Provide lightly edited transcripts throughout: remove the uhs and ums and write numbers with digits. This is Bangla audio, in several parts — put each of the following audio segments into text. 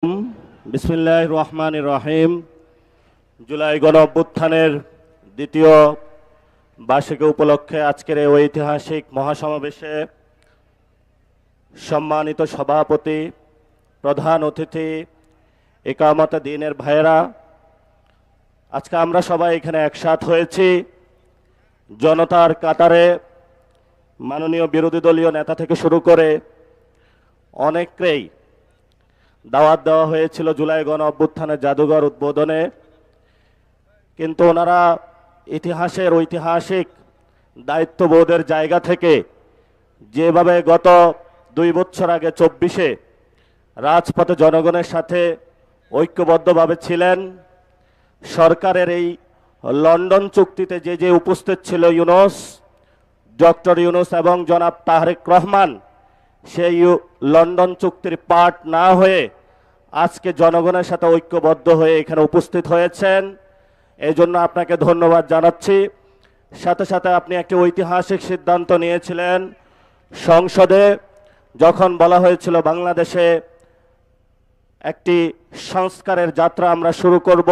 বিসমিল্লাহির রহমানির রহিম। জুলাই গণ অভ্যুত্থানের দ্বিতীয় বার্ষিকী উপলক্ষে আজকের এই ঐতিহাসিক মহাসমাবেশে সম্মানিত সভাপতি, প্রধান অতিথি, ইকামতে দ্বীনের ভাইয়েরা, আজকে আমরা সবাই এখানে একসাথ হয়েছি জনতার কাতারে। মাননীয় বিরোধী দলীয় নেতা থেকে শুরু করে অনেককেই দাওয়াত দেওয়া হয়েছিল জুলাই গণ অভ্যুত্থানের জাদুঘর উদ্বোধনে, কিন্তু ওনারা ইতিহাসের ঐতিহাসিক দায়িত্ববোধের জায়গা থেকে যেভাবে গত 2 বছর আগে 24-এ রাজপথে জনগণের সাথে ঐক্যবদ্ধভাবে ছিলেন, সরকারের এই লন্ডন চুক্তিতে যে উপস্থিত ছিল ডক্টর ইউনূস এবং জনাব তারেক রহমান, সেই লন্ডন চুক্তির পার্ট না হয়ে আজকে জনগণের সাথে ঐক্যবদ্ধ হয়ে এখানে উপস্থিত হয়েছেন। এই জন্য আপনাকে ধন্যবাদ জানাচ্ছি। সাথে সাথে আপনি একটি ঐতিহাসিক সিদ্ধান্ত নিয়েছিলেন। সংসদে যখন বলা হয়েছিল বাংলাদেশে একটি সংস্কারের যাত্রা আমরা শুরু করব,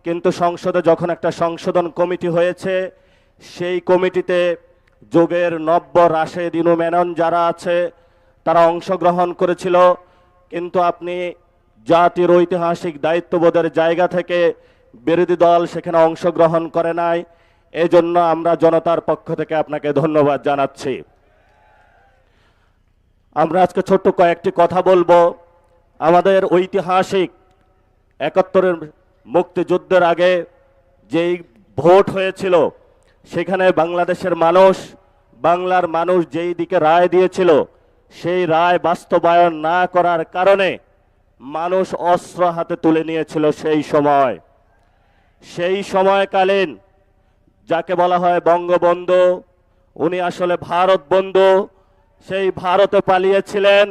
কিন্তু সংসদে যখন একটা সংশোধন কমিটি হয়েছে, সেই কমিটিতে যোগের নব্য রাশেদ ইনু মেনন যারা আছে তারা অংশগ্রহণ করেছিল, কিন্তু আপনি জাতির ঐতিহাসিক দায়িত্ববোধের জায়গা থেকে বিরোধী দল সেখানে অংশগ্রহণ করে নাই। এজন্য আমরা জনতার পক্ষ থেকে আপনাকে ধন্যবাদ জানাচ্ছি। আমরা আজকে ছোট্ট কয়েকটি কথা বলবো। আমাদের ঐতিহাসিক 71-এর মুক্তিযুদ্ধের আগে যেই ভোট হয়েছিল, সেখানে বাংলাদেশের মানুষ, বাংলার মানুষ যেই দিকে রায় দিয়েছিল, সেই রায় বাস্তবায়ন না করার কারণে মানুষ অস্ত্র হাতে তুলে নিয়েছিল। সেই সময়কালীন যাকে বলা হয় বঙ্গবন্ধু, উনি আসলে ভারত বন্ধু, সেই ভারতে পালিয়েছিলেন।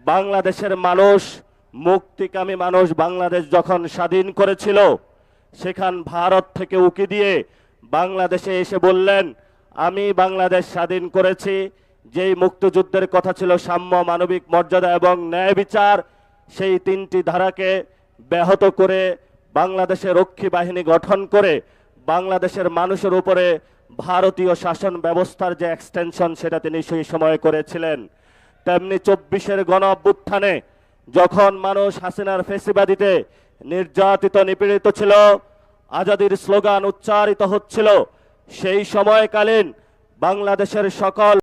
বাংলাদেশের মানুষ, মুক্তিকামী মানুষ বাংলাদেশ যখন স্বাধীন করেছিল, সেখান ভারত থেকে উকি দিয়ে বাংলাদেশে এসে বললেন, আমি বাংলাদেশ স্বাধীন করেছি। যেই মুক্তিযুদ্ধের কথা ছিল সাম্য, মানবিক মর্যাদা এবং ন্যায় বিচার, সেই 3টি ধারাকে ব্যাহত করে বাংলাদেশে রক্ষী বাহিনী গঠন করে বাংলাদেশের মানুষের উপরে ভারতীয় শাসন ব্যবস্থার যে এক্সটেনশন, সেটা তিনি সেই সময় করেছিলেন। তেমনি 24-এর গণ অভ্যুত্থানে যখন মানুষ হাসিনার ফেসিবাদিতে নির্যাতিত, নিপীড়িত ছিল, আজাদির স্লোগান উচ্চারিত হচ্ছিল, সেই সময়কালীন বাংলাদেশের সকল